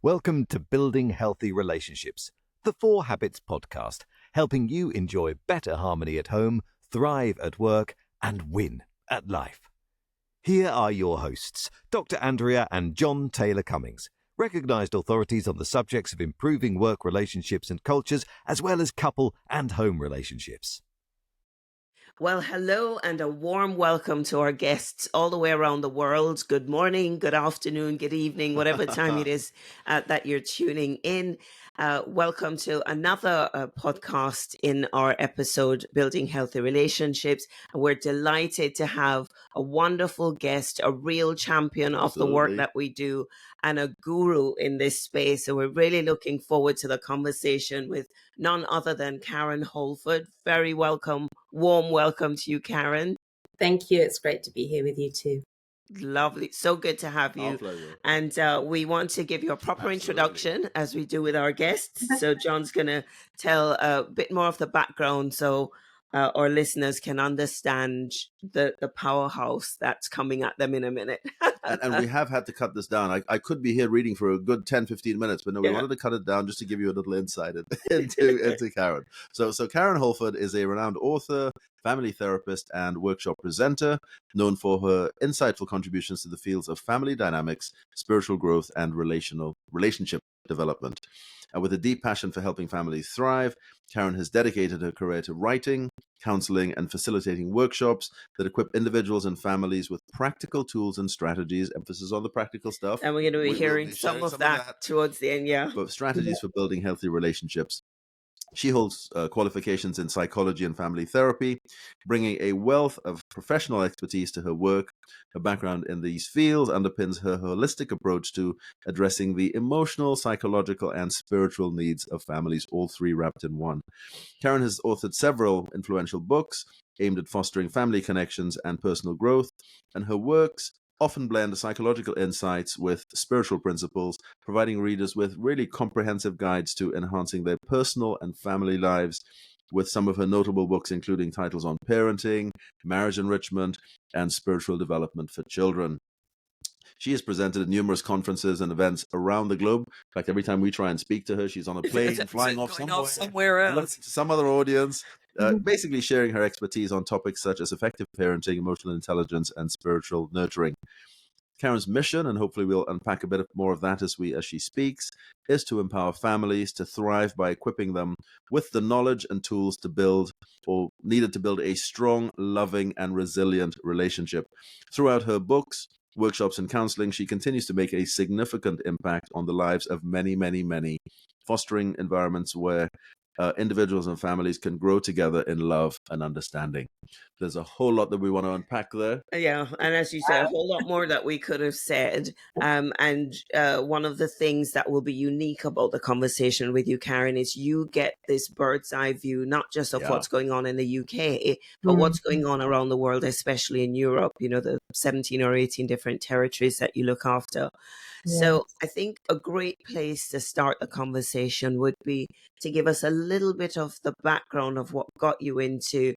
Welcome to Building Healthy Relationships, the 4 Habits podcast, helping you enjoy better harmony at home, thrive at work, and win at life. Here are your hosts, Dr. Andrea and Jon Taylor-Cummings, recognized authorities on the subjects of improving work relationships and cultures, as well as couple and home relationships. Well, hello and a warm welcome to our guests all the way around the world. Good morning, good afternoon, good evening, whatever time it is that you're tuning in. Welcome to another podcast in our episode, Building Healthy Relationships. And we're delighted to have a wonderful guest, a real champion of the work that we do, and a guru in this space. So we're really looking forward to the conversation with none other than Karen Holford. Very welcome, warm welcome to you, Karen. Thank you. It's great to be here with you too. Lovely. So good to have you. And we want to give you a proper introduction, as we do with our guests. So Jon's going to tell a bit more of the background so our listeners can understand the powerhouse that's coming at them in a minute. and we have had to cut this down. I could be here reading for a good 10, 15 minutes, but no, we wanted to cut it down just to give you a little insight into Karen. So Karen Holford is a renowned author, family therapist, and workshop presenter, known for her insightful contributions to the fields of family dynamics, spiritual growth, and relationship development. And with a deep passion for helping families thrive, Karen has dedicated her career to writing, counseling, and facilitating workshops that equip individuals and families with practical tools and strategies, emphasis on the practical stuff. And we're going to be hearing some of that towards the end, But strategies for building healthy relationships. She holds qualifications in psychology and family therapy, bringing a wealth of professional expertise to her work. Her background in these fields underpins her holistic approach to addressing the emotional, psychological, and spiritual needs of families, all 3 wrapped in one. Karen has authored several influential books aimed at fostering family connections and personal growth, and her works often blend psychological insights with spiritual principles, providing readers with really comprehensive guides to enhancing their personal and family lives, with some of her notable books including titles on parenting, marriage enrichment, and spiritual development for children. She has presented at numerous conferences and events around the globe. In fact, every time we try and speak to her, she's on a plane flying off somewhere else to some other audience, basically sharing her expertise on topics such as effective parenting, emotional intelligence, and spiritual nurturing. Karen's mission, and hopefully we'll unpack a bit more of that as she speaks, is to empower families to thrive by equipping them with the knowledge and tools needed to build a strong, loving, and resilient relationship. Throughout her books, workshops, and counseling, she continues to make a significant impact on the lives of many, many, many, fostering environments where individuals and families can grow together in love and understanding. There's a whole lot that we want to unpack there. Yeah, and as you said, a whole lot more that we could have said. And one of the things that will be unique about the conversation with you, Karen, is you get this bird's eye view, not just of what's going on in the UK, but what's going on around the world, especially in Europe, the 17 or 18 different territories that you look after. Yeah. So I think a great place to start the conversation would be to give us a little bit of the background of what got you into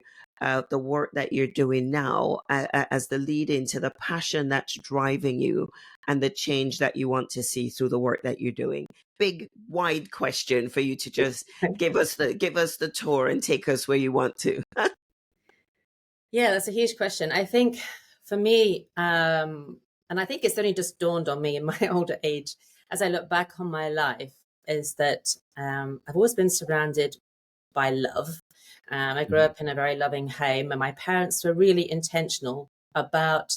the work that you're doing now as the lead into the passion that's driving you and the change that you want to see through the work that you're doing. Big, wide question for you to just give us the tour and take us where you want to. Yeah, that's a huge question. I think for me, and I think it's only just dawned on me in my older age, as I look back on my life, is that I've always been surrounded by love. I grew up in a very loving home, and my parents were really intentional about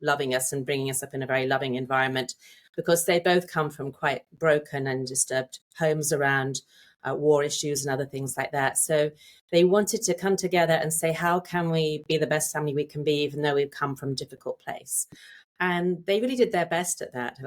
loving us and bringing us up in a very loving environment, because they both come from quite broken and disturbed homes around war issues and other things like that. So they wanted to come together and say, how can we be the best family we can be, even though we've come from a difficult place? And they really did their best at that.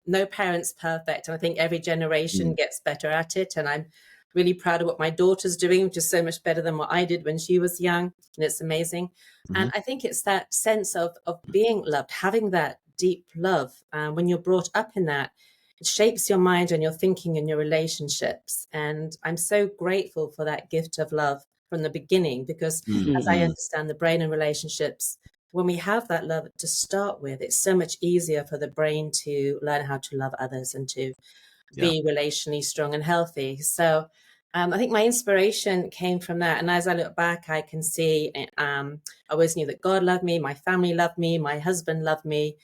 No parent's perfect. And I think every generation gets better at it. And I'm really proud of what my daughter's doing, which is so much better than what I did when she was young. And it's amazing. And I think it's that sense of being loved, having that deep love. When you're brought up in that, it shapes your mind and your thinking and your relationships. And I'm so grateful for that gift of love from the beginning, because as I understand the brain and relationships, when we have that love to start with, it's so much easier for the brain to learn how to love others and to be relationally strong and healthy. So I think my inspiration came from that. And as I look back, I can see I always knew that God loved me, my family loved me, my husband loved me,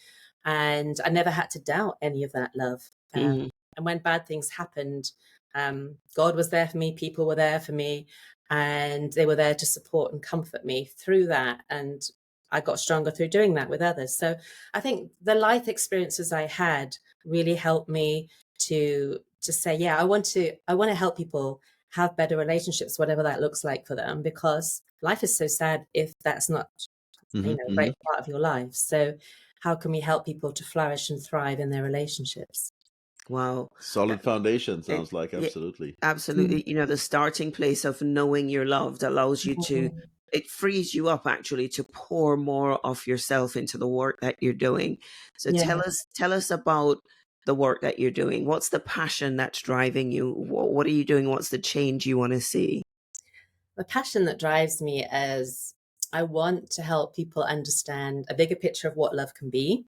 and I never had to doubt any of that love. And when bad things happened, God was there for me, people were there for me, and they were there to support and comfort me through that. And I got stronger through doing that with others. So I think the life experiences I had really helped me to say, yeah, I want to help people have better relationships, whatever that looks like for them, because life is so sad if that's not a great part of your life. So how can we help people to flourish and thrive in their relationships? Wow. Solid foundation, sounds like. Absolutely. Absolutely. You know, the starting place of knowing you're loved allows you to, it frees you up actually to pour more of yourself into the work that you're doing. So tell us about the work that you're doing. What's the passion that's driving you? What are you doing? What's the change you want to see? The passion that drives me is I want to help people understand a bigger picture of what love can be,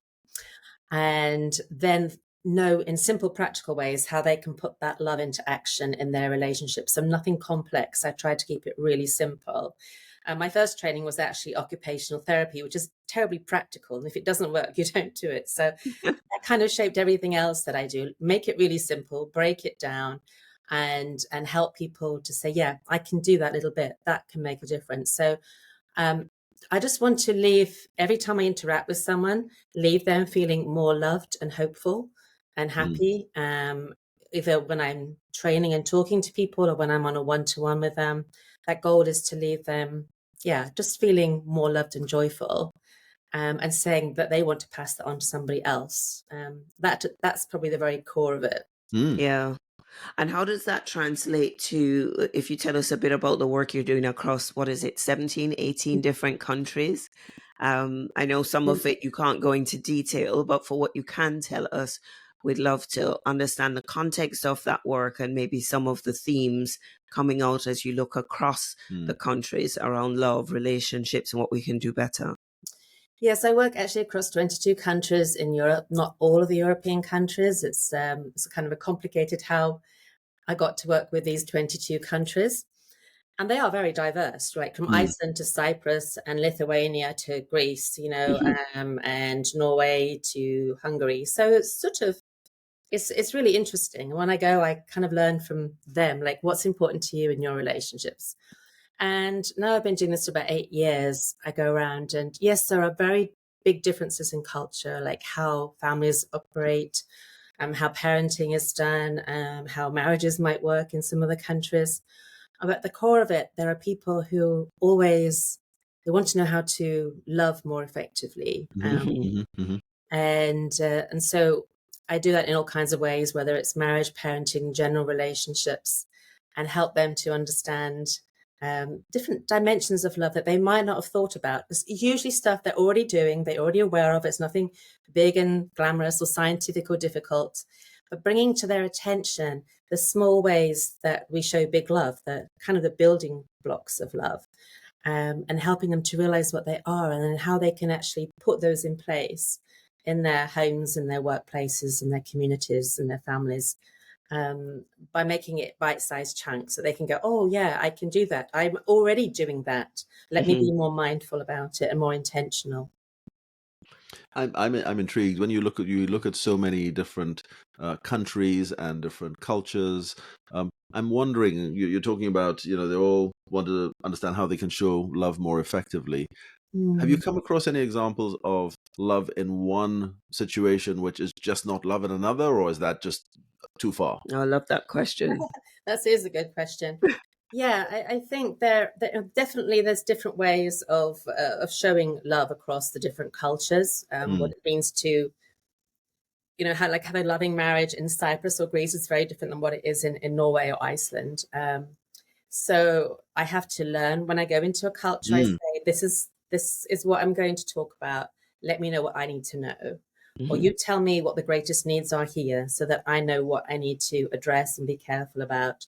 and then know in simple, practical ways how they can put that love into action in their relationships. So nothing complex. I try to keep it really simple. My first training was actually occupational therapy, which is terribly practical. And if it doesn't work, you don't do it. So that kind of shaped everything else that I do. Make it really simple, break it down, and help people to say, yeah, I can do that little bit. That can make a difference. So I just want to leave, every time I interact with someone, leave them feeling more loved and hopeful and happy. Either when I'm training and talking to people or when I'm on a one-to-one with them, that goal is to leave them, just feeling more loved and joyful, and saying that they want to pass that on to somebody else. That's probably the very core of it. Yeah. And how does that translate to, if you tell us a bit about the work you're doing across, 17, 18 different countries? I know some of it you can't go into detail, but for what you can tell us, we'd love to understand the context of that work and maybe some of the themes coming out as you look across the countries around love, relationships, and what we can do better. Yes, I work actually across 22 countries in Europe, not all of the European countries. It's kind of a complicated how I got to work with these 22 countries. And they are very diverse, right? From Iceland to Cyprus and Lithuania to Greece, and Norway to Hungary. So it's sort of, it's really interesting. When I go, I kind of learn from them, like what's important to you in your relationships. And now I've been doing this for about 8 years. I go around and yes, there are very big differences in culture, like how families operate, how parenting is done, how marriages might work in some of the countries. But at the core of it, there are people who they want to know how to love more effectively. And so I do that in all kinds of ways, whether it's marriage, parenting, general relationships, and help them to understand different dimensions of love that they might not have thought about. It's usually stuff they're already doing, they're already aware of. It's nothing big and glamorous or scientific or difficult, but bringing to their attention the small ways that we show big love, the kind of the building blocks of love, and helping them to realize what they are and then how they can actually put those in place in their homes, in their workplaces, in their communities, in their families. By making it bite-sized chunks so they can go, oh yeah, I can do that. I'm already doing that. Let me be more mindful about it and more intentional. I'm intrigued when you look at so many different countries and different cultures. I'm wondering, you're talking about, they all want to understand how they can show love more effectively. Have you come across any examples of love in one situation which is just not love in another, or is that just too far? I love that question. That is a good question. Yeah, I think there definitely there's different ways of showing love across the different cultures. What it means to, have a loving marriage in Cyprus or Greece is very different than what it is in Norway or Iceland. So I have to learn when I go into a culture. I say, this is what I'm going to talk about. Let me know what I need to know. Or you tell me what the greatest needs are here so that I know what I need to address and be careful about.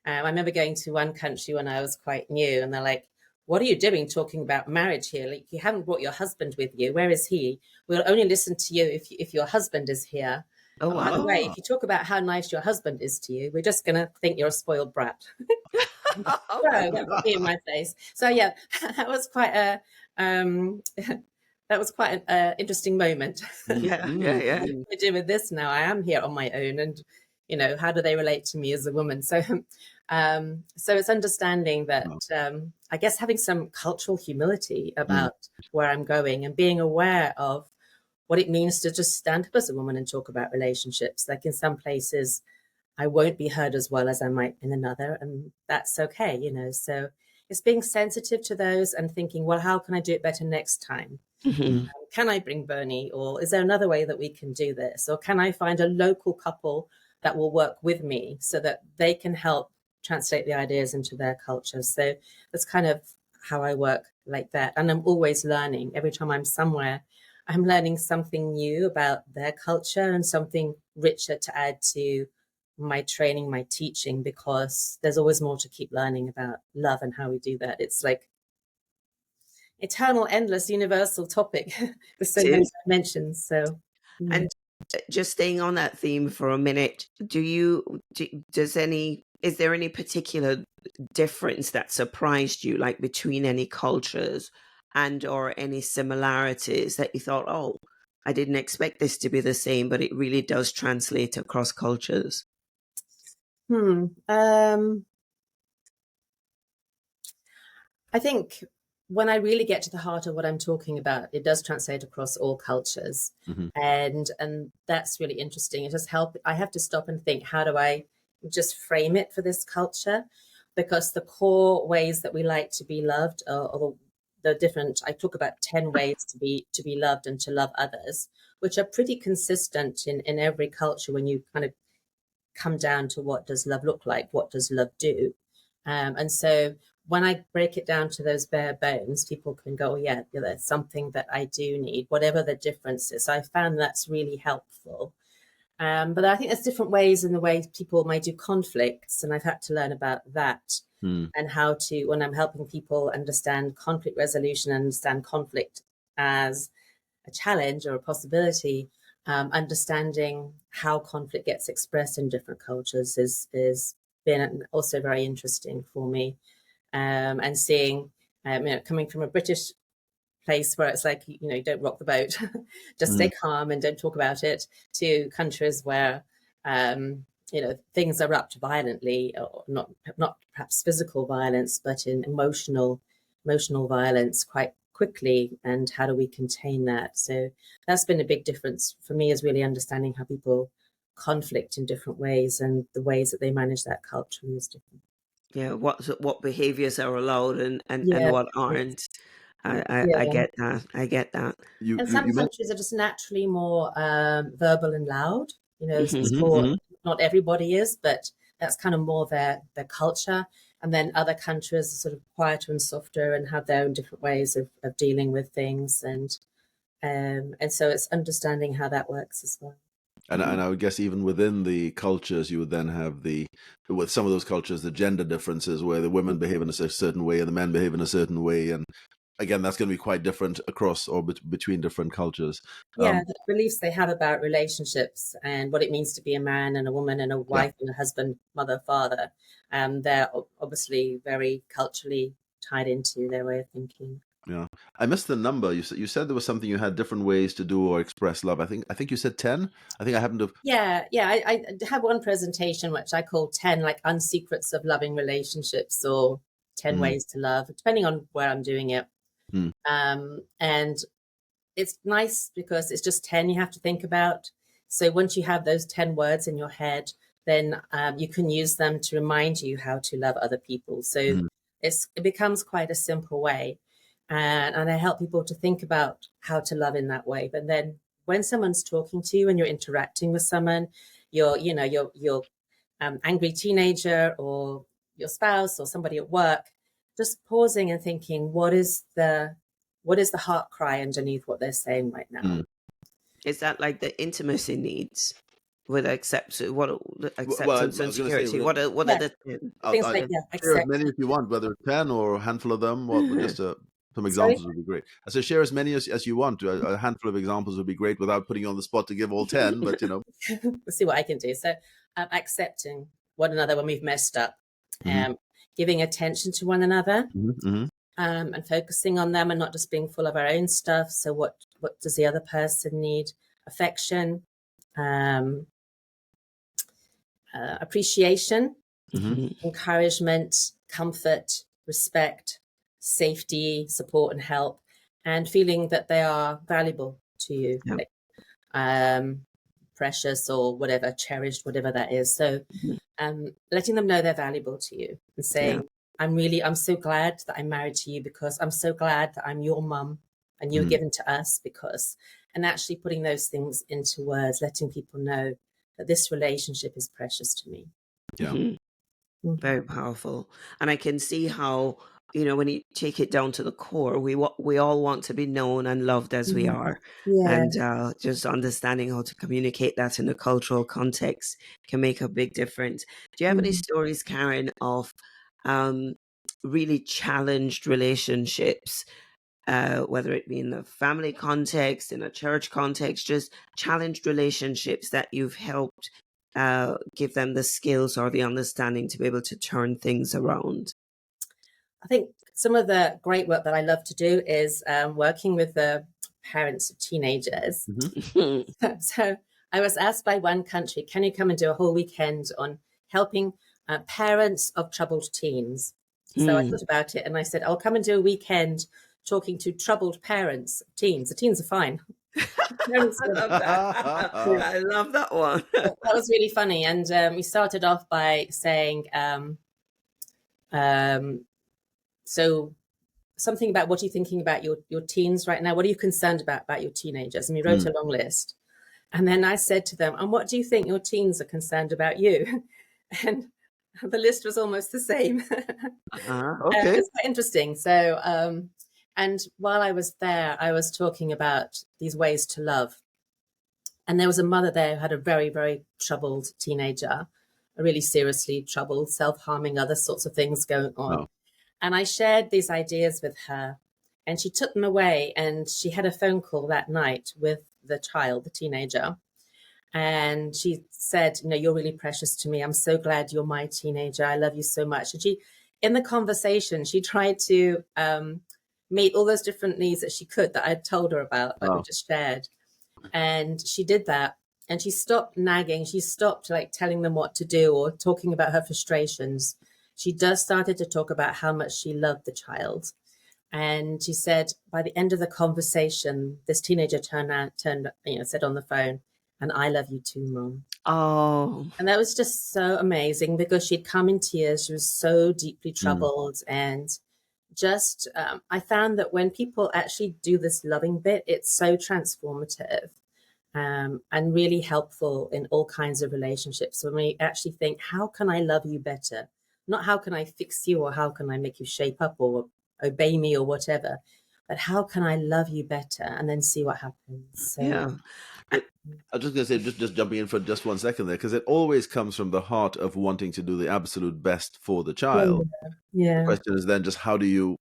I remember going to one country when I was quite new and they're like, what are you doing talking about marriage here? Like, you haven't brought your husband with you. Where is he? We'll only listen to you if your husband is here. Oh, By the wow. way, if you talk about how nice your husband is to you, we're just going to think you're a spoiled brat. So that put me in my place. So yeah, that was quite a that was quite an interesting moment. Yeah. What to do with this now? I am here on my own, and how do they relate to me as a woman? So, so it's understanding that I guess having some cultural humility about where I'm going and being aware of what it means to just stand up as a woman and talk about relationships. Like in some places, I won't be heard as well as I might in another, and that's okay, So it's being sensitive to those and thinking, well, how can I do it better next time? Can I bring Bernie? Or is there another way that we can do this? Or can I find a local couple that will work with me so that they can help translate the ideas into their culture? So that's kind of how I work like that. And I'm always learning. Every time I'm somewhere, I'm learning something new about their culture and something richer to add to my training, my teaching, because there's always more to keep learning about love and how we do that. It's like eternal, endless, universal topic with so many dimensions. So, and just staying on that theme for a minute, is there any particular difference that surprised you, like between any cultures and or any similarities that you thought, oh, I didn't expect this to be the same, but it really does translate across cultures? I think when I really get to the heart of what I'm talking about, it does translate across all cultures. And that's really interesting. It just I have to stop and think, how do I just frame it for this culture? Because the core ways that we like to be loved are the different, I talk about 10 ways to be loved and to love others, which are pretty consistent in every culture when you kind of come down to what does love look like, what does love do. And so when I break it down to those bare bones, people can go, oh, yeah, there's something that I do need, whatever the difference is. So I found that's really helpful. But I think there's different ways in the way people might do conflicts. And I've had to learn about that and how to, when I'm helping people understand conflict resolution, understand conflict as a challenge or a possibility, understanding how conflict gets expressed in different cultures is been also very interesting for me. And seeing, coming from a British place where it's like, don't rock the boat, just stay calm and don't talk about it, to countries where, things erupt violently, or not perhaps physical violence, but in emotional violence quite quickly. And how do we contain that? So that's been a big difference for me, is really understanding how people conflict in different ways, and the ways that they manage that culturally is different. Yeah, what behaviors are allowed and what aren't. I get that. I get that. And some countries are just naturally more verbal and loud. It's more, not everybody is, but that's kind of more their culture. And then other countries are sort of quieter and softer and have their own different ways of dealing with things. And so it's understanding how that works as well. And I would guess even within the cultures, you would then have with some of those cultures, the gender differences, where the women behave in a certain way and the men behave in a certain way. And again, that's going to be quite different across or between different cultures. Yeah, the beliefs they have about relationships and what it means to be a man and a woman and a wife and a husband, mother, father, they're obviously very culturally tied into their way of thinking. Yeah, I missed the number. You said there was something you had different ways to do or express love. I think you said 10. I think I happened to. Yeah. I have one presentation which I call 10 like unsecrets of loving relationships, or 10 ways to love, depending on where I'm doing it. And it's nice because it's just 10 you have to think about. So once you have those 10 words in your head, then you can use them to remind you how to love other people. So it becomes quite a simple way. And I help people to think about how to love in that way. But then when someone's talking to you and you're interacting with someone, your angry teenager or your spouse or somebody at work, just pausing and thinking, what is the heart cry underneath what they're saying right now? Is that like the intimacy needs? with acceptance and was going to say, security? What are the things like share as many accepting. if you want, whether it's 10 or a handful of them. Well, just some Sorry? examples would be great. I say share as many as you want. A handful of examples would be great without putting you on the spot to give all 10, but We'll see what I can do. So accepting one another when we've messed up, giving attention to one another, and focusing on them and not just being full of our own stuff. So what does the other person need? Affection, appreciation, encouragement, comfort, respect, safety, support and help, and feeling that they are valuable to you, precious or whatever, cherished, whatever that is. So letting them know they're valuable to you and saying, I'm so glad that I'm married to you, because I'm so glad that I'm your mum and you're given to us because, and actually putting those things into words, letting people know that this relationship is precious to me. Very powerful. And I can see how, when you take it down to the core, we all want to be known and loved as we are. And just understanding how to communicate that in a cultural context can make a big difference. Do you have any stories, Karen, of really challenged relationships, whether it be in the family context, in a church context, just challenged relationships that you've helped give them the skills or the understanding to be able to turn things around? I think some of the great work that I love to do is working with the parents of teenagers. So I was asked by one country, can you come and do a whole weekend on helping parents of troubled teens? So I thought about it and I said, I'll come and do a weekend talking to troubled parents of teens. The teens are fine. I love that. I love that one. That was really funny. And we started off by saying, so something about what are you thinking about your teens right now? What are you concerned about your teenagers? And we wrote a long list. And then I said to them, and what do you think your teens are concerned about you? And the list was almost the same. Okay. It's quite interesting. So, and while I was there, I was talking about these ways to love. And there was a mother there who had a very, very troubled teenager, a really seriously troubled, self-harming, other sorts of things going on. Wow. And I shared these ideas with her and she took them away and she had a phone call that night with the child, the teenager. And she said, you're really precious to me. I'm so glad you're my teenager. I love you so much. And she, in the conversation, she tried to meet all those different needs that she could that I'd told her about, that we just shared. And she did that. And she stopped nagging. She stopped telling them what to do or talking about her frustrations. She just started to talk about how much she loved the child. And she said, by the end of the conversation, this teenager said on the phone, and I love you too, Mom. Oh. And that was just so amazing because she'd come in tears. She was so deeply troubled. And just, I found that when people actually do this loving bit, it's so transformative and really helpful in all kinds of relationships. When we actually think, how can I love you better? Not how can I fix you or how can I make you shape up or obey me or whatever, but how can I love you better and then see what happens. So, yeah. I was just going to say, just jumping in for just 1 second there, because it always comes from the heart of wanting to do the absolute best for the child. Yeah. The question is then just how do you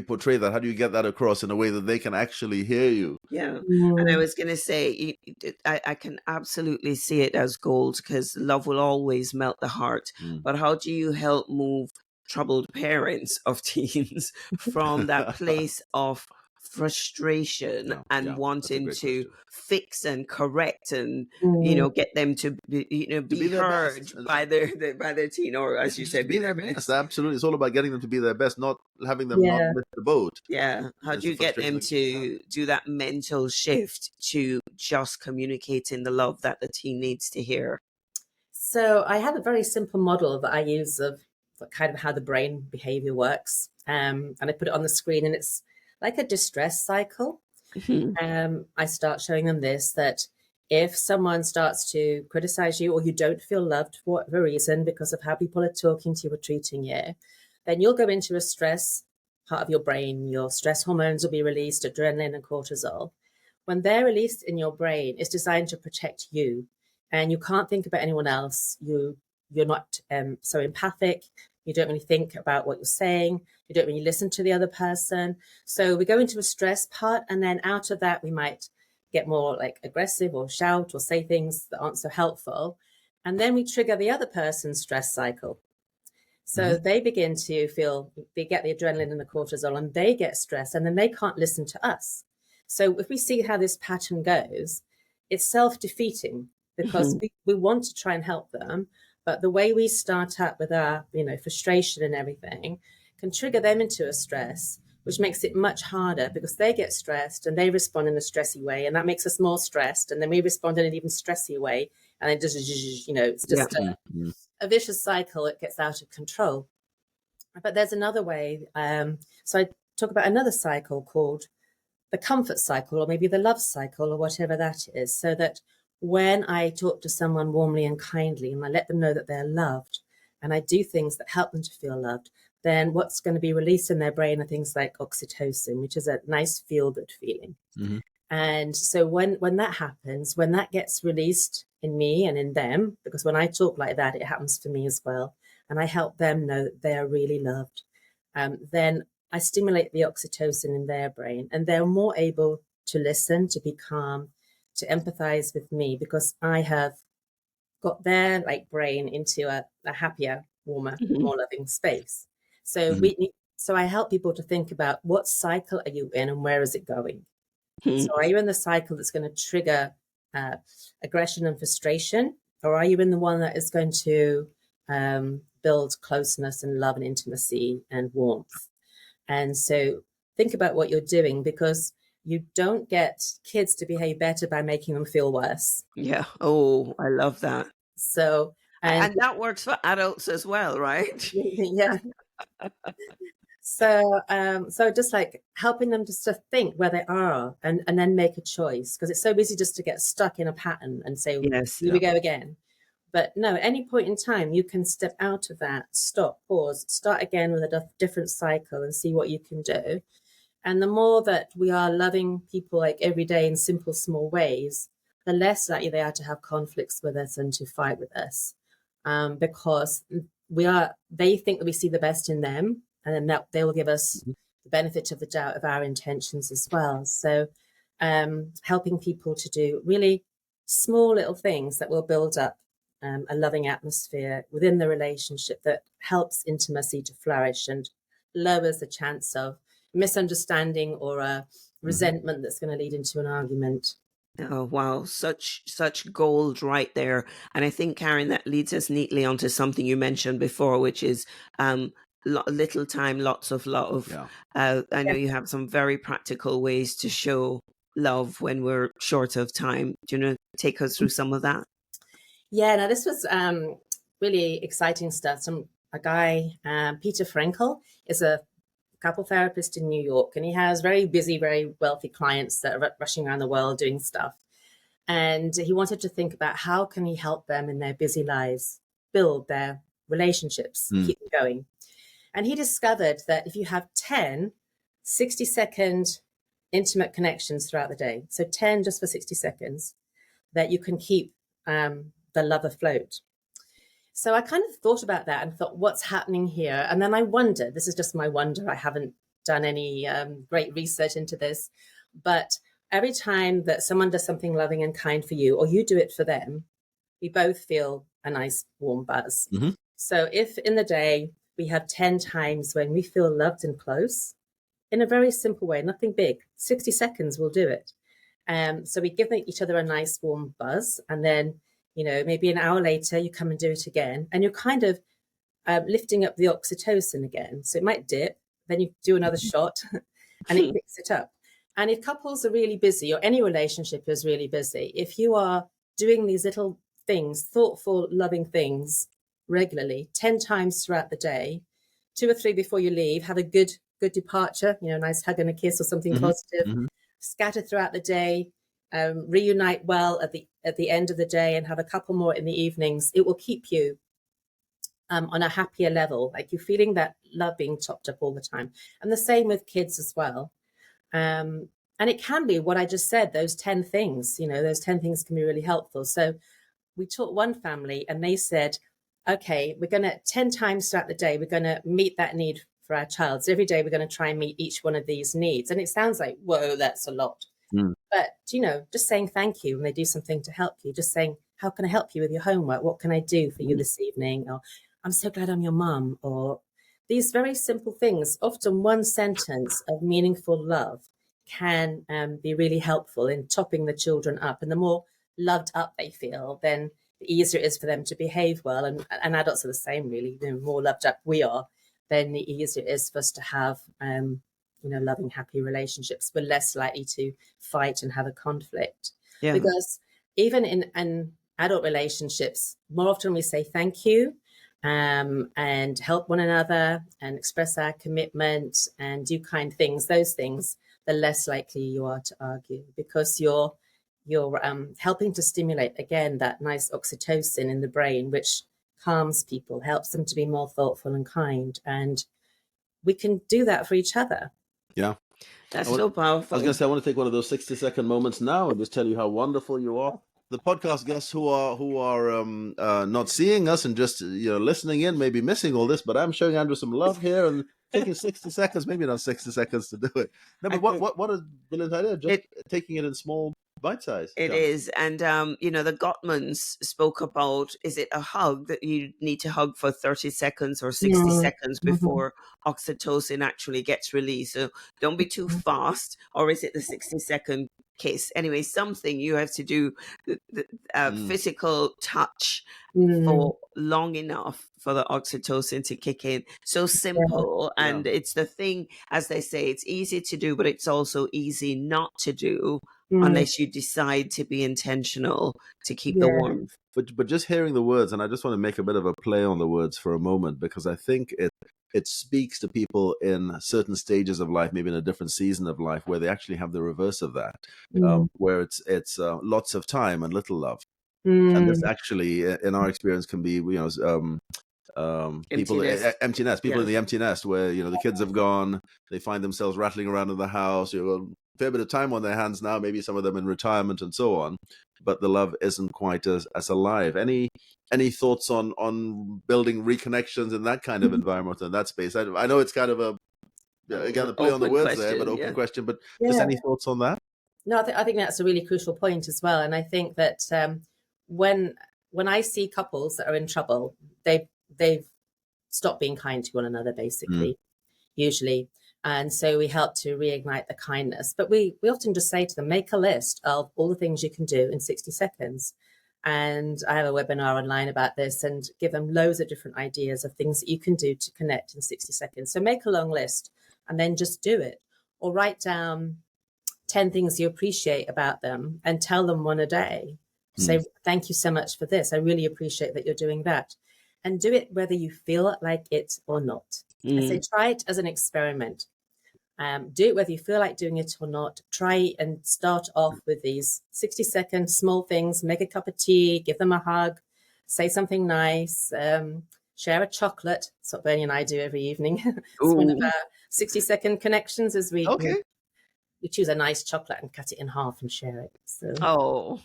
portray that? How do you get that across in a way that they can actually hear you? Yeah. And I was going to say, I can absolutely see it as gold because love will always melt the heart. But how do you help move troubled parents of teens from that place of frustration and wanting to fix and correct and get them to be heard by their teen, or as you said, be their best? Absolutely, it's all about getting them to be their best, not having them not miss the boat. How do you get them to do that mental shift to just communicating the love that the teen needs to hear? So I have a very simple model that I use of kind of how the brain behavior works, and I put it on the screen, and it's like a distress cycle. I start showing them this, that if someone starts to criticize you or you don't feel loved for whatever reason because of how people are talking to you or treating you, then you'll go into a stress part of your brain. Your stress hormones will be released, adrenaline and cortisol. When they're released in your brain, it's designed to protect you. and you can't think about anyone else. You're not so empathic. You don't really think about what you're saying. You don't really listen to the other person. So we go into a stress part, and then out of that, we might get more like aggressive or shout or say things that aren't so helpful. And then we trigger the other person's stress cycle. So they begin to feel, they get the adrenaline and the cortisol, and they get stressed, and then they can't listen to us. So if we see how this pattern goes, it's self-defeating, because we want to try and help them, but the way we start up with our, frustration and everything can trigger them into a stress, which makes it much harder, because they get stressed and they respond in a stressy way, and that makes us more stressed, and then we respond in an even stressier way, and it just, it's just a vicious cycle. It gets out of control. But there's another way. So I talk about another cycle called the comfort cycle, or maybe the love cycle, or whatever that is, so that when I talk to someone warmly and kindly, and I let them know that they're loved, and I do things that help them to feel loved, then what's going to be released in their brain are things like oxytocin, which is a nice feel-good feeling. And so when that happens, when that gets released in me and in them, because when I talk like that, it happens for me as well, and I help them know that they are really loved, then I stimulate the oxytocin in their brain, and they're more able to listen, to be calm, to empathize with me, because I have got their brain into a happier, warmer, more loving space. So so I help people to think about, what cycle are you in and where is it going? So are you in the cycle that's going to trigger aggression and frustration, or are you in the one that is going to build closeness and love and intimacy and warmth? And so think about what you're doing, because you don't get kids to behave better by making them feel worse. Yeah. Oh, I love that. So, and that works for adults as well, right? Yeah. So just like helping them just to think where they are, and then make a choice, because it's so easy just to get stuck in a pattern and say, Yes, here we go again. But no, at any point in time, you can step out of that, stop, pause, start again with a different cycle, and see what you can do. And the more that we are loving people every day in simple, small ways, the less likely they are to have conflicts with us and to fight with us, because they think that we see the best in them, and then that they will give us the benefit of the doubt of our intentions as well. So helping people to do really small little things that will build up a loving atmosphere within the relationship, that helps intimacy to flourish and lowers the chance of misunderstanding or a resentment that's going to lead into an argument. Oh, wow. Such gold right there. And I think, Karen, that leads us neatly onto something you mentioned before, which is little time, lots of love. I know you have some very practical ways to show love when we're short of time. Do you want to take us through some of that? Yeah, now this was really exciting stuff. A guy, Peter Frankel, is a couple therapist in New York, and he has very busy, very wealthy clients that are rushing around the world doing stuff. And he wanted to think about, how can he help them in their busy lives build their relationships, keep them going. And he discovered that if you have 10 60-second intimate connections throughout the day, so 10 just for 60 seconds, that you can keep the love afloat. So I kind of thought about that and thought, what's happening here? And then I wondered, this is just my wonder, I haven't done any great research into this, but every time that someone does something loving and kind for you, or you do it for them, we both feel a nice warm buzz. So if in the day we have 10 times when we feel loved and close, in a very simple way, nothing big, 60 seconds will do it. So we give each other a nice warm buzz, and then maybe an hour later, you come and do it again, and you're kind of lifting up the oxytocin again. So it might dip, then you do another shot, and it picks it up. And if couples are really busy, or any relationship is really busy, if you are doing these little things, thoughtful, loving things regularly, 10 times throughout the day, 2 or 3 before you leave, have a good departure, a nice hug and a kiss or something positive, scatter throughout the day, reunite well at the end of the day, and have a couple more in the evenings. It will keep you on a happier level, like you're feeling that love being topped up all the time. And the same with kids as well. And it can be what I just said, those 10 things, those 10 things can be really helpful. So we taught one family and they said, okay, we're going to 10 times throughout the day, we're going to meet that need for our child. So every day we're going to try and meet each one of these needs. And it sounds like, whoa, that's a lot. But, just saying thank you when they do something to help you, just saying, how can I help you with your homework? What can I do for you this evening? Or I'm so glad I'm your mum. Or these very simple things, often one sentence of meaningful love can be really helpful in topping the children up. And the more loved up they feel, then the easier it is for them to behave well. And adults are the same, really. The more loved up we are, then the easier it is for us to have loving, happy relationships. We're less likely to fight and have a conflict. Yeah. Because even in adult relationships, more often we say thank you and help one another and express our commitment and do kind things. Those things, the less likely you are to argue, because you're helping to stimulate, again, that nice oxytocin in the brain, which calms people, helps them to be more thoughtful and kind. And we can do that for each other. Yeah. That's so powerful. I was going to say, I want to take one of those 60-second moments now and just tell you how wonderful you are. The podcast guests who are not seeing us and just listening in may be missing all this, but I'm showing Andrew some love here and taking 60 seconds, maybe not 60 seconds to do it. No, but what a brilliant idea! Just taking it in small bite size. It is. And, the Gottmans spoke about, is it a hug that you need to hug for 30 seconds or 60 seconds before oxytocin actually gets released? So don't be too fast. Or is it the 60-second kiss? Anyway, something you have to do, physical touch for long enough for the oxytocin to kick in. So simple. Yeah. And it's the thing, as they say, it's easy to do, but it's also easy not to do. Unless you decide to be intentional to keep the warmth. But just hearing the words, and I just want to make a bit of a play on the words for a moment, because I think it speaks to people in certain stages of life, maybe in a different season of life, where they actually have the reverse of that, where it's lots of time and little love. And this actually, in our experience, can be people empty nest, people in the empty nest, where the kids have gone, they find themselves rattling around in the house, a fair bit of time on their hands now, maybe some of them in retirement and so on, but the love isn't quite as alive. Any thoughts on building reconnections in that kind of environment, in that space? I know it's kind of a play on the words there, but open question, but just any thoughts on that? No, I think that's a really crucial point as well. And I think that when I see couples that are in trouble, they've stopped being kind to one another, basically, usually. And so we help to reignite the kindness. But we often just say to them, make a list of all the things you can do in 60 seconds. And I have a webinar online about this and give them loads of different ideas of things that you can do to connect in 60 seconds. So make a long list and then just do it. Or write down 10 things you appreciate about them and tell them one a day. Say, thank you so much for this. I really appreciate that you're doing that. And do it whether you feel like it or not. I say, try it as an experiment. Do it whether you feel like doing it or not. Try and start off with these 60-second small things. Make a cup of tea, give them a hug, say something nice, share a chocolate. That's what Bernie and I do every evening. It's one of our 60-second connections as we choose a nice chocolate and cut it in half and share it. So.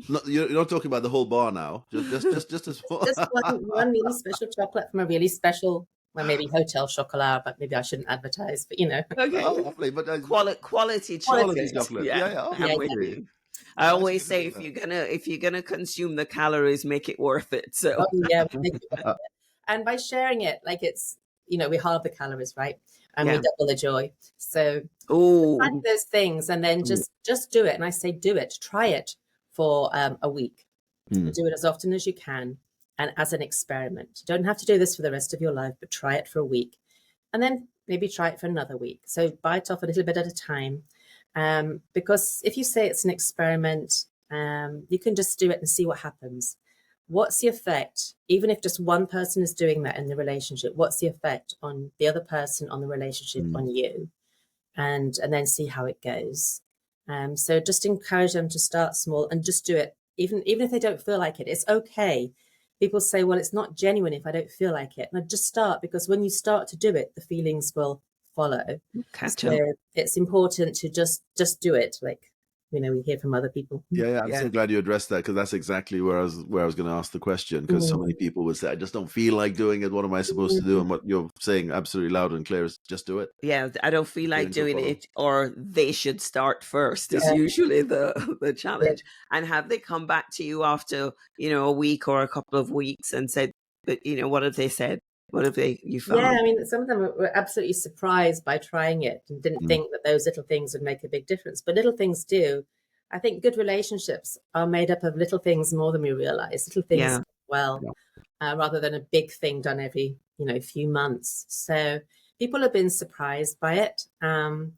No, you're not talking about the whole bar now. Just as just one really special chocolate from a really special, well, maybe hotel chocolat, but maybe I shouldn't advertise. But okay, lovely, but quality chocolate. I always say if you're gonna consume the calories, make it worth it. So make it worth it. And by sharing it, like it's we halve the calories, right? And we double the joy. So try those things, and then just do it. And I say, do it, try it for a week. Do it as often as you can and as an experiment. You don't have to do this for the rest of your life, but try it for a week and then maybe try it for another week. So bite off a little bit at a time, because if you say it's an experiment, you can just do it and see what happens. What's the effect? Even if just one person is doing that in the relationship, what's the effect on the other person, on the relationship, on you? And then see how it goes. So just encourage them to start small and just do it. Even if they don't feel like it, it's okay. People say, well, it's not genuine if I don't feel like it. And I just start, because when you start to do it, the feelings will follow. So it's important to just do it. Like we hear from other people. Yeah, I'm so glad you addressed that, because that's exactly where I was going to ask the question, because so many people would say, I just don't feel like doing it. What am I supposed to do? And what you're saying absolutely loud and clear is just do it. Yeah, I don't feel like doing it, or they should start first is usually the challenge. And have they come back to you after, a week or a couple of weeks and said, but, what have they said? What have you found? Yeah, I mean, some of them were absolutely surprised by trying it and didn't think that those little things would make a big difference. But little things do. I think good relationships are made up of little things more than we realize. Little things rather than a big thing done every, few months. So people have been surprised by it. And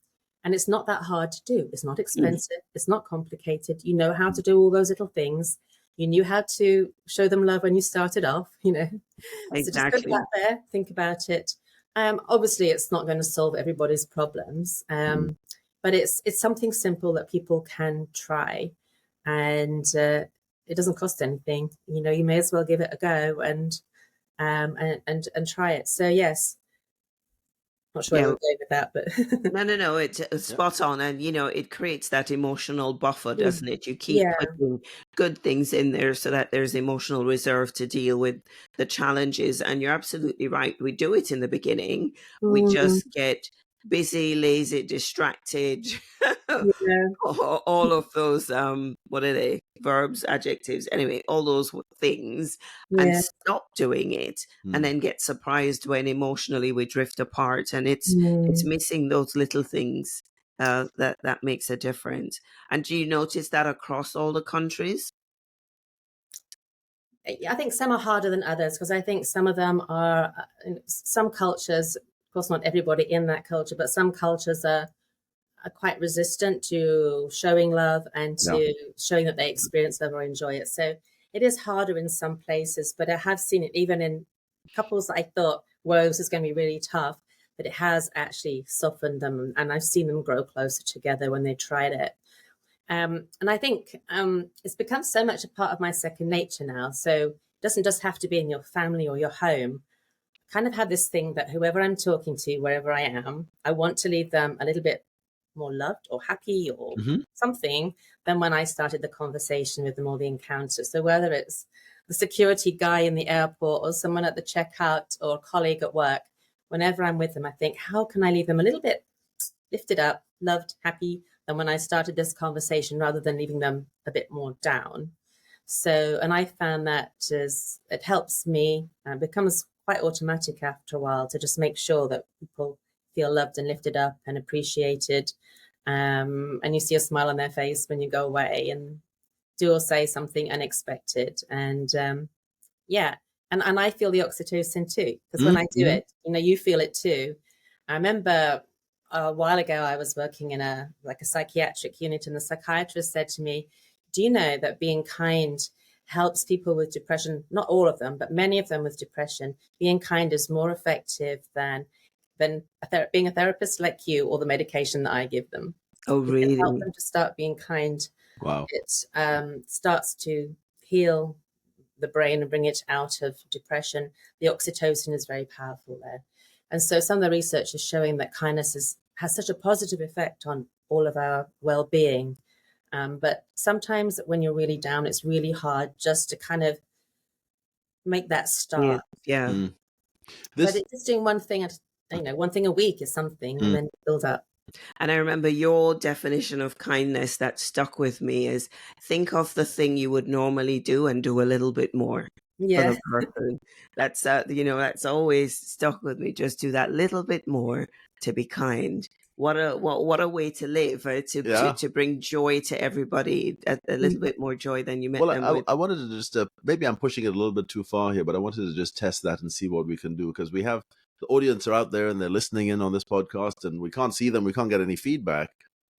it's not that hard to do. It's not expensive. It's not complicated. You know how to do all those little things. You knew how to show them love when you started off, Exactly. So just put that there, think about it. Obviously, it's not going to solve everybody's problems, but it's something simple that people can try, and it doesn't cost anything. You may as well give it a go and try it. So yes. Not sure where we're going with that, but no, it's spot on, and it creates that emotional buffer, doesn't it? You keep putting good things in there so that there's emotional reserve to deal with the challenges. And you're absolutely right. We do it in the beginning. We just get busy, lazy, distracted. All of those what are they, verbs, adjectives, anyway, all those things, and stop doing it, and then get surprised when emotionally we drift apart, and it's missing those little things that makes a difference. And do you notice that across all the countries? I think some are harder than others, because I think some of them are some cultures, of course not everybody in that culture, but some cultures are quite resistant to showing love and to showing that they experience love or enjoy it. So it is harder in some places, but I have seen it even in couples that I thought, whoa, this is going to be really tough, but it has actually softened them, and I've seen them grow closer together when they tried it. And I think it's become so much a part of my second nature now. So it doesn't just have to be in your family or your home. I kind of have this thing that whoever I'm talking to, wherever I am, I want to leave them a little bit more loved or happy or something than when I started the conversation with them or the encounter. So whether it's the security guy in the airport or someone at the checkout or a colleague at work, whenever I'm with them, I think, how can I leave them a little bit lifted up, loved, happy than when I started this conversation, rather than leaving them a bit more down. So, and I found that it helps me, and becomes quite automatic after a while, to just make sure that people feel loved and lifted up and appreciated, and you see a smile on their face when you go away, and do or say something unexpected, and and I feel the oxytocin too, because when I do it, you feel it too. I remember a while ago I was working in a psychiatric unit, and the psychiatrist said to me, do you know that being kind helps people with depression? Not all of them, but many of them with depression. Being kind is more effective than being a therapist like you, or the medication that I give them. Oh, really? It can help them to start being kind. Wow. It starts to heal the brain and bring it out of depression. The oxytocin is very powerful there. And so some of the research is showing that kindness has such a positive effect on all of our well-being. But sometimes when you're really down, it's really hard just to kind of make that start. Yeah. But it's just doing one thing one thing a week is something, and then build up. And I remember your definition of kindness that stuck with me is, think of the thing you would normally do and do a little bit more for the person. That's that's always stuck with me. Just do that little bit more to be kind. What a way to live, to bring joy to everybody, a little bit more joy than you met them with. I wanted to just, maybe I'm pushing it a little bit too far here, but I wanted to just test that and see what we can do, because we have the audience are out there and they're listening in on this podcast, and we can't see them, we can't get any feedback.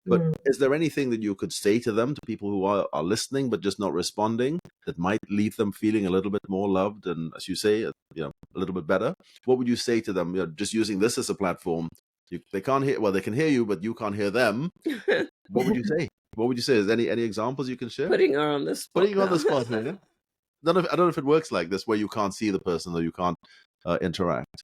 But is there anything that you could say to them, to people who are listening but just not responding, that might leave them feeling a little bit more loved and, as you say, a little bit better? What would you say to them? Just using this as a platform. They can't hear. Well, they can hear you, but you can't hear them. What would you say? What would you say? Is there any examples you can share? Putting her on the spot. Putting you on the spot, man. I don't know if it works like this, where you can't see the person or you can't interact.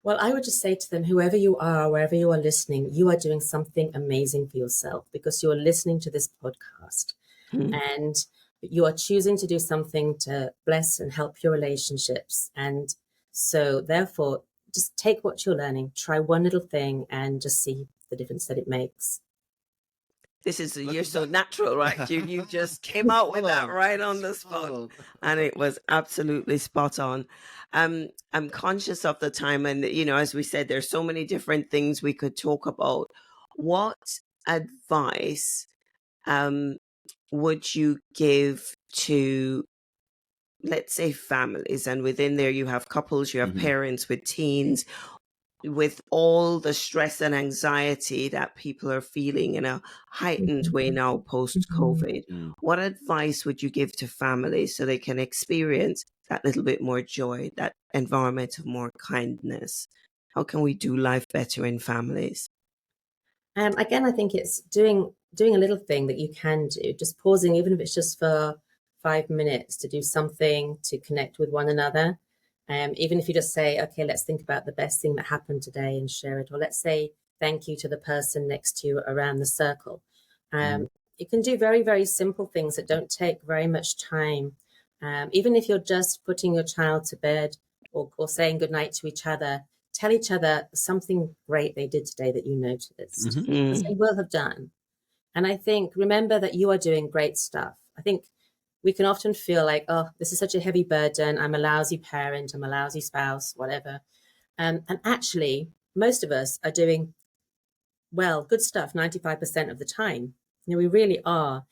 Well, I would just say to them, whoever you are, wherever you are listening, you are doing something amazing for yourself because you are listening to this podcast and you are choosing to do something to bless and help your relationships. And so therefore, just take what you're learning, try one little thing and just see the difference that it makes. You're so natural, right? You just came out with that right on the spot, and it was absolutely spot on. I'm conscious of the time, and as we said, there's so many different things we could talk about. What advice would you give to, let's say, families, and within there you have couples, you have parents with teens, with all the stress and anxiety that people are feeling in a heightened way now post-COVID, what advice would you give to families so they can experience that little bit more joy, that environment of more kindness? How can we do life better in families? Again, I think it's doing a little thing that you can do, just pausing, even if it's just for 5 minutes, to do something to connect with one another. Even if you just say, okay, let's think about the best thing that happened today and share it. Or let's say thank you to the person next to you around the circle. You can do very, very simple things that don't take very much time. Even if you're just putting your child to bed or saying goodnight to each other, tell each other something great they did today that you noticed. Because they will have done. And I think, remember that you are doing great stuff. I think we can often feel like, oh, this is such a heavy burden. I'm a lousy parent. I'm a lousy spouse, whatever. And actually, most of us are doing, well, good stuff 95% of the time. We really are.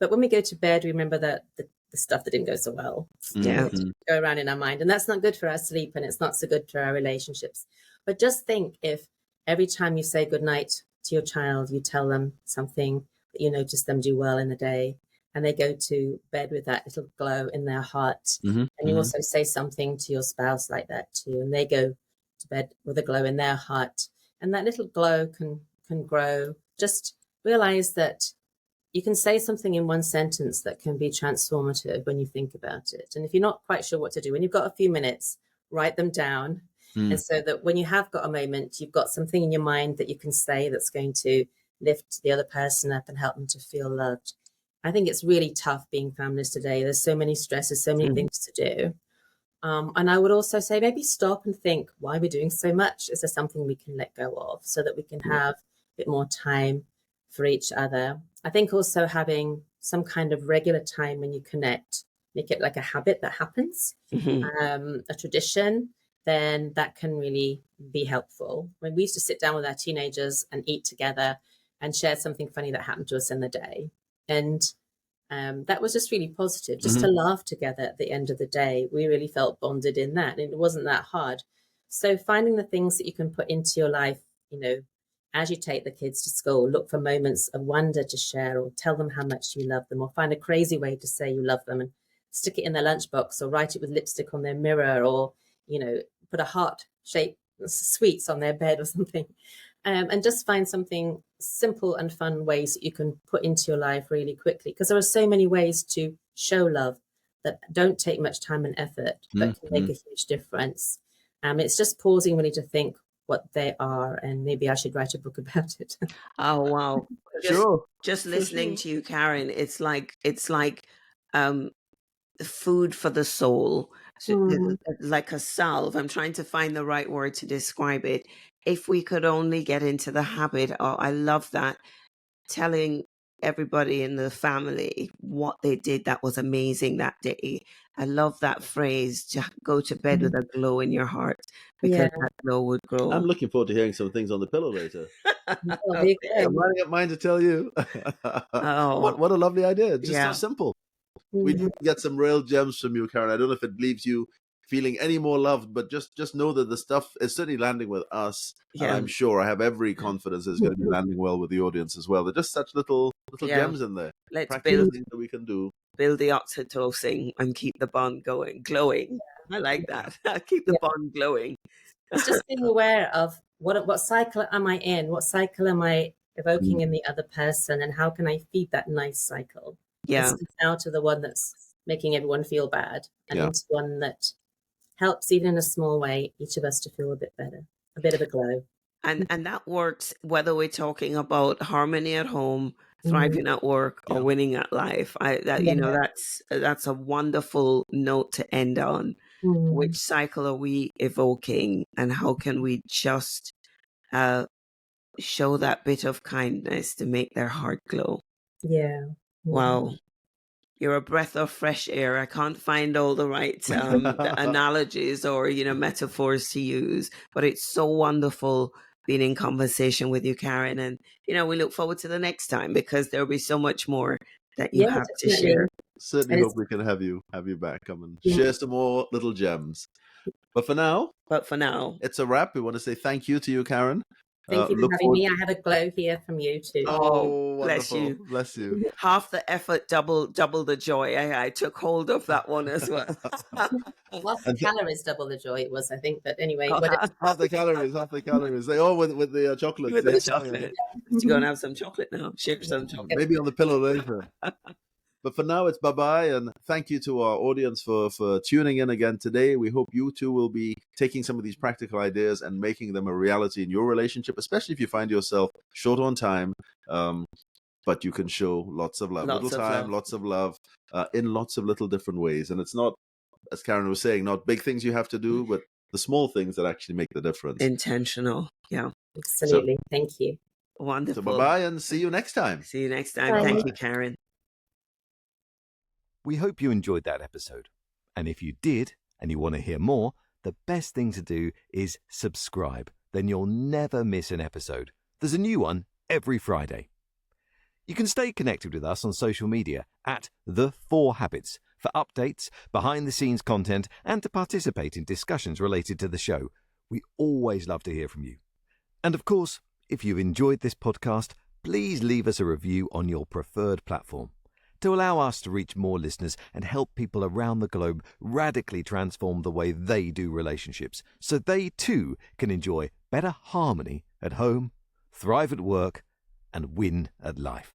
But when we go to bed, we remember that the stuff that didn't go so well go around in our mind. And that's not good for our sleep, and it's not so good for our relationships. But just think, if every time you say goodnight to your child, you tell them something that you notice them do well in the day, and they go to bed with that little glow in their heart. And you also say something to your spouse like that too, and they go to bed with a glow in their heart. And that little glow can grow. Just realize that you can say something in one sentence that can be transformative when you think about it. And if you're not quite sure what to do, when you've got a few minutes, write them down. And so that when you have got a moment, you've got something in your mind that you can say that's going to lift the other person up and help them to feel loved. I think it's really tough being families today. There's so many stresses, so many things to do. And I would also say maybe stop and think, why are we doing so much? Is there something we can let go of so that we can have a bit more time for each other? I think also having some kind of regular time when you connect, make it like a habit that happens, a tradition, then that can really be helpful. When we used to sit down with our teenagers and eat together and share something funny that happened to us in the day. And that was just really positive, just to laugh together at the end of the day. We really felt bonded in that, and it wasn't that hard. So finding the things that you can put into your life, as you take the kids to school, look for moments of wonder to share, or tell them how much you love them, or find a crazy way to say you love them and stick it in their lunchbox, or write it with lipstick on their mirror, or, put a heart-shaped sweets on their bed or something. And just find something simple and fun ways that you can put into your life really quickly. Because there are so many ways to show love that don't take much time and effort, but can make a huge difference. It's just pausing really to think what they are, and maybe I should write a book about it. Oh, wow. Just listening to you, Karen, it's like food for the soul. So, like a salve. I'm trying to find the right word to describe it. If we could only get into the habit, I love that, telling everybody in the family what they did that was amazing that day. I love that phrase, to go to bed with a glow in your heart, because that glow would grow. I'm looking forward to hearing some things on the pillow later. Okay. I'm writing up mine to tell you. What a lovely idea. Just so simple. We get some real gems from you, Karen. I don't know if it leaves you feeling any more loved, but just know that the stuff is certainly landing with us. And I'm sure, I have every confidence it's going to be landing well with the audience as well. They're just such little gems in there. Let's build things that we can do. Build the oxytocin and keep the bond glowing. I like that. Keep the bond glowing. It's just being aware of what cycle am I in? What cycle am I evoking in the other person? And how can I feed that nice cycle? It's out of the one that's making everyone feel bad, and into one that helps, even in a small way, each of us to feel a bit better. a bit of a glow. And that works whether we're talking about harmony at home, Mm. thriving at work, or Yeah. winning at life. That's a wonderful note to end on. Which cycle are we evoking, and how can we just show that bit of kindness to make their heart glow? Yeah. Wow. You're a breath of fresh air. I can't find all the right the analogies or, metaphors to use, but it's so wonderful being in conversation with you, Karen. And, we look forward to the next time, because there'll be so much more that you have to share. Certainly hope we can have you back. Come and share some more little gems. But for now, it's a wrap. We want to say thank you to you, Karen. Thank you for having me. I have a glow here from you too. Oh, bless wonderful. you. Bless you. Half the effort, double the joy. I took hold of that one as well. Whilst the calories double the joy, it was, I think. But anyway, half the calories. They all with the chocolate. With the chocolate. You're going to have some chocolate now. Share some chocolate. Maybe on the pillow later. But for now, it's bye-bye, and thank you to our audience for tuning in again today. We hope you too will be taking some of these practical ideas and making them a reality in your relationship, especially if you find yourself short on time, but you can show lots of love. Lots of love in lots of little different ways. And it's not, as Karen was saying, not big things you have to do, but the small things that actually make the difference. Intentional, yeah. Absolutely. Thank you. Wonderful. So bye-bye, and see you next time. See you next time. Bye. Thank you, Karen. We hope you enjoyed that episode. And if you did, and you want to hear more, the best thing to do is subscribe. Then you'll never miss an episode. There's a new one every Friday. You can stay connected with us on social media at The 4 Habits for updates, behind-the-scenes content, and to participate in discussions related to the show. We always love to hear from you. And of course, if you've enjoyed this podcast, please leave us a review on your preferred platform to allow us to reach more listeners and help people around the globe radically transform the way they do relationships, so they too can enjoy better harmony at home, thrive at work, and win at life.